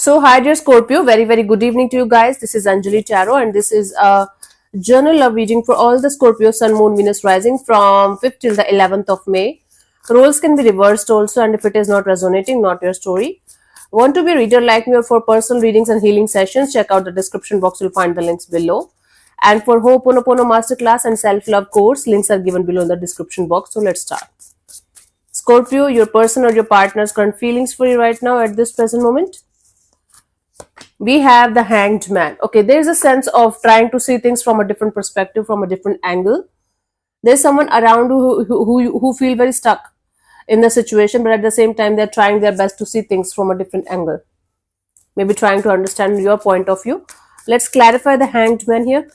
So, hi dear Scorpio, very good evening to you guys. This is Anjali Tarot, and this is a journal love reading for all the Scorpio Sun, Moon, Venus rising from 5th till the 11th of May. Roles can be reversed also, and if it is not resonating, not your story. Want to be a reader like me or for personal readings and healing sessions? Check out the description box, you'll find the links below. And for Ho'oponopono Masterclass and Self Love course, links are given below in the description box. So, let's start. Scorpio, your person or your partner's current feelings for you right now at this present moment? We have the Hanged Man. Okay, there's a sense of trying to see things from a different perspective, from a different angle. There's someone around who feel very stuck in the situation, but at the same time they're trying their best to see things from a different angle, maybe trying to understand your point of view. Let's clarify the Hanged Man here.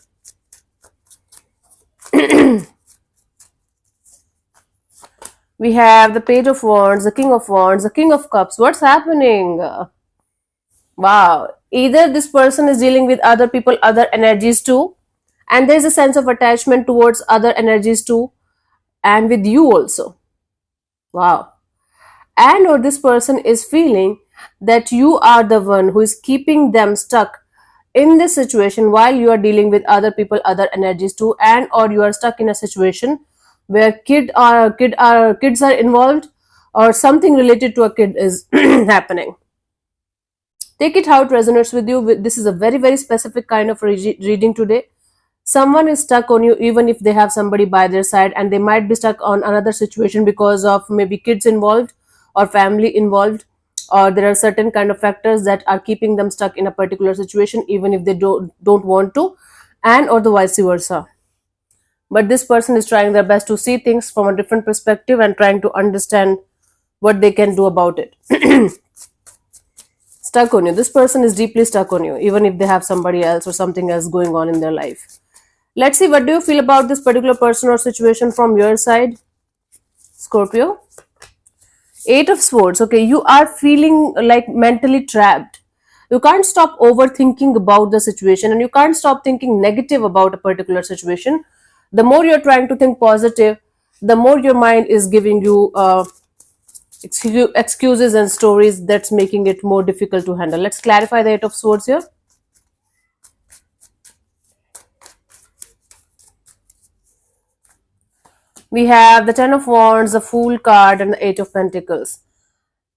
We have the Page of Wands, the King of Wands, the King of Cups. What's happening? Wow. Either this person is dealing with other people, other energies too, and there's a sense of attachment towards other energies too, and with you also. Wow. And or this person is feeling that you are the one who is keeping them stuck in this situation while you are dealing with other people, other energies too, and or you are stuck in a situation where kids are involved, or something related to a kid is happening. Take it how it resonates with you. This is a very specific kind of reading today. Someone is stuck on you even if they have somebody by their side, and they might be stuck on another situation because of maybe kids involved or family involved, or there are certain kind of factors that are keeping them stuck in a particular situation even if they don't want to, and or the vice versa. But this person is trying their best to see things from a different perspective and trying to understand what they can do about it. Stuck on you. This person is deeply stuck on you, even if they have somebody else or something else going on in their life. Let's see, what do you feel about this particular person or situation from your side, Scorpio? Eight of Swords. Okay, you are feeling like mentally trapped. You can't stop overthinking about the situation, and you can't stop thinking negative about a particular situation. The more you're trying to think positive, the more your mind is giving you excuses and stories that's making it more difficult to handle. Let's clarify the Eight of Swords here. We have the Ten of Wands, the Fool card, and the Eight of Pentacles.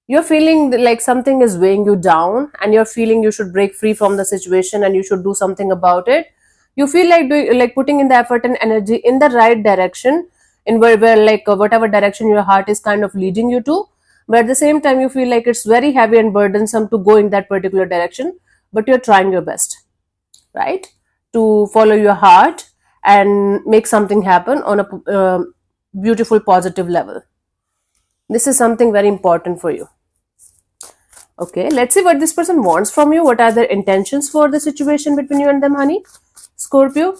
You're feeling like something is weighing you down, and you're feeling you should break free from the situation and you should do something about it. You feel like putting in the effort and energy in the right direction, in where whatever direction your heart is kind of leading you to. But at the same time, you feel like it's very heavy and burdensome to go in that particular direction, but you're trying your best, right, to follow your heart and make something happen on a beautiful, positive level. This is something very important for you. Okay, let's see what this person wants from you. What are their intentions for the situation between you and them, honey? Scorpio.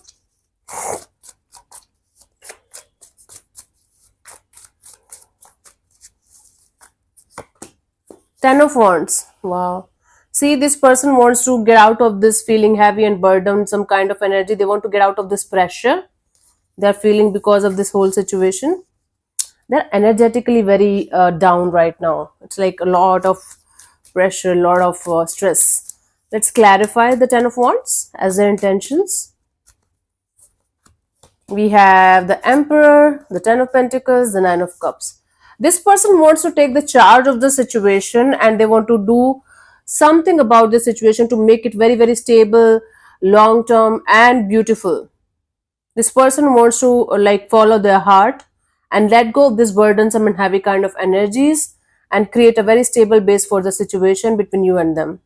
Ten of Wands. Wow. See, this person wants to get out of this feeling heavy and burdened, some kind of energy. They want to get out of this pressure they're feeling because of this whole situation. They're energetically very down right now. It's like a lot of pressure, a lot of stress. Let's clarify the Ten of Wands as their intentions. We have the Emperor, the Ten of Pentacles, the Nine of Cups. This person wants to take the charge of the situation, and they want to do something about the situation to make it very stable, long term, and beautiful. This person wants to follow their heart and let go of this burdensome and heavy kind of energies and create a very stable base for the situation between you and them.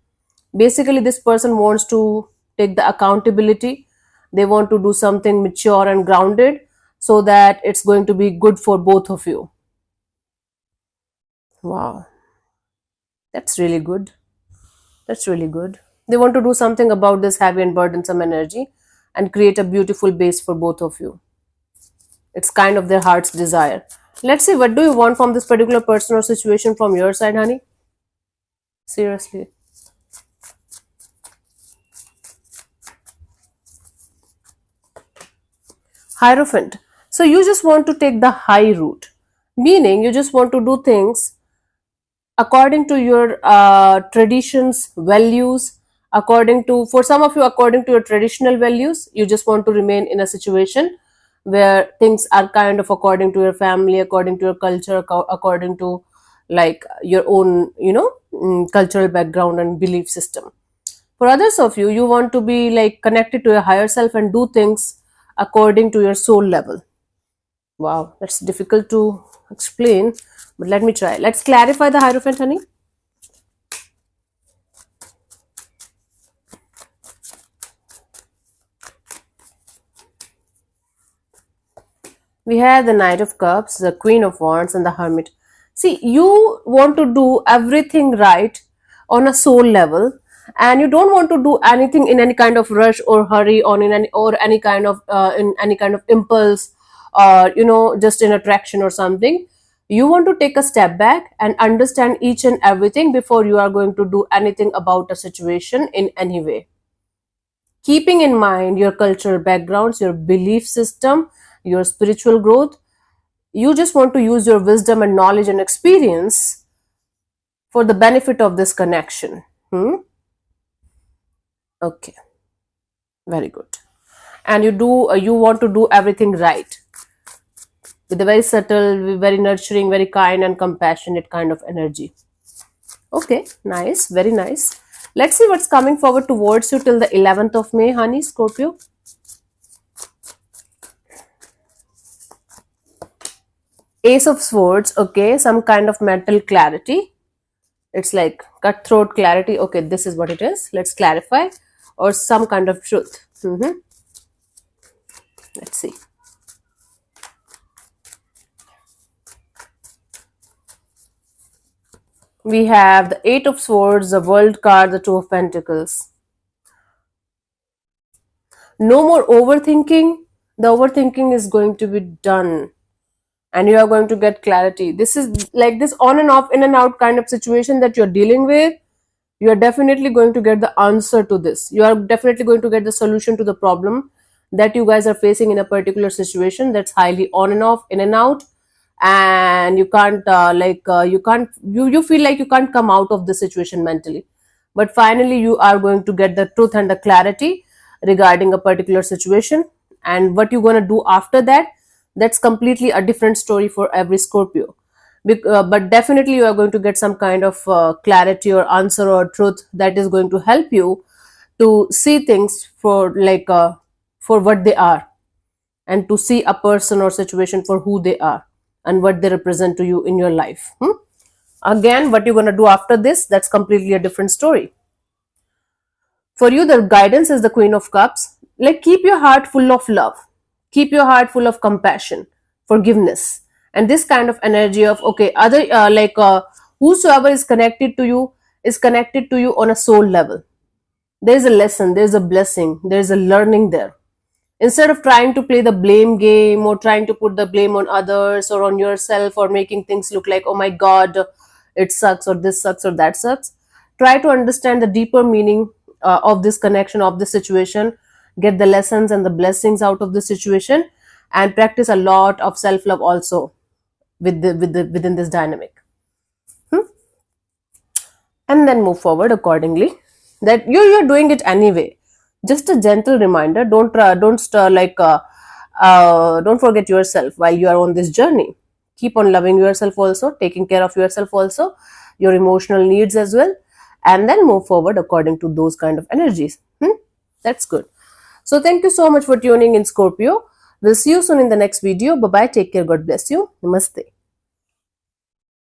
Basically, this person wants to take the accountability. They want to do something mature and grounded so that it's going to be good for both of you. Wow. That's really good. That's really good. They want to do something about this heavy and burdensome energy and create a beautiful base for both of you. It's kind of their heart's desire. Let's see, what do you want from this particular person or situation from your side, honey? Seriously. Hierophant. So you just want to take the high route, meaning you just want to do things according to your traditions, values, according to, for some of you, according to your traditional values, you just want to remain in a situation where things are kind of according to your family, according to your culture, according to like your own, cultural background and belief system. For others of you, you want to be like connected to your higher self and do things according to your soul level. Wow, that's difficult to explain, but let me try. Let's clarify the Hierophant, honey. We have the Knight of Cups, the Queen of Wands, and the Hermit. See, you want to do everything right on a soul level, and you don't want to do anything in any kind of rush or hurry, or any kind of in any kind of impulse, or just in attraction or something. You want to take a step back and understand each and everything before you are going to do anything about a situation in any way, keeping in mind your cultural backgrounds, your belief system, your spiritual growth. You just want to use your wisdom and knowledge and experience for the benefit of this connection. Okay, very good. And you want to do everything right with a very subtle, very nurturing, very kind and compassionate kind of energy. Okay, nice, very nice. Let's see what's coming forward towards you till the 11th of May, honey, Scorpio. Ace of Swords, okay, some kind of mental clarity. It's like cutthroat clarity. Okay, this is what it is. Let's clarify. Or some kind of truth. Let's see. We have the Eight of Swords, the World card, the Two of Pentacles. No more overthinking. The overthinking is going to be done. And you are going to get clarity. This is like this on and off, in and out kind of situation that you're dealing with. You are definitely going to get the answer to this. You are definitely going to get the solution to the problem that you guys are facing in a particular situation that's highly on and off, in and out, and you can't you feel like you can't come out of the situation mentally. But finally you are going to get the truth and the clarity regarding a particular situation, and what you're going to do after that, that's completely a different story for every Scorpio. But definitely you are going to get some kind of clarity or answer or truth that is going to help you to see things for what they are, and to see a person or situation for who they are and what they represent to you in your life. Again, what you're going to do after this, that's completely a different story. For you, the guidance is the Queen of Cups. Like, keep your heart full of love, keep your heart full of compassion, forgiveness, and this kind of energy of, okay, whosoever is connected to you is connected to you on a soul level. There is a lesson, there is a blessing, there is a learning there. Instead of trying to play the blame game or trying to put the blame on others or on yourself, or making things look like, oh my god, it sucks, or this sucks, or that sucks, try to understand the deeper meaning of this connection, of this situation, get the lessons and the blessings out of the situation, and practice a lot of self-love also within this dynamic. And then move forward accordingly, that you're doing it anyway. Just a gentle reminder, don't forget yourself while you are on this journey. Keep on loving yourself also, taking care of yourself also, your emotional needs as well, and then move forward according to those kind of energies. That's good. So thank you so much for tuning in, Scorpio. We'll see you soon in the next video. Bye bye, take care, God bless you, namaste.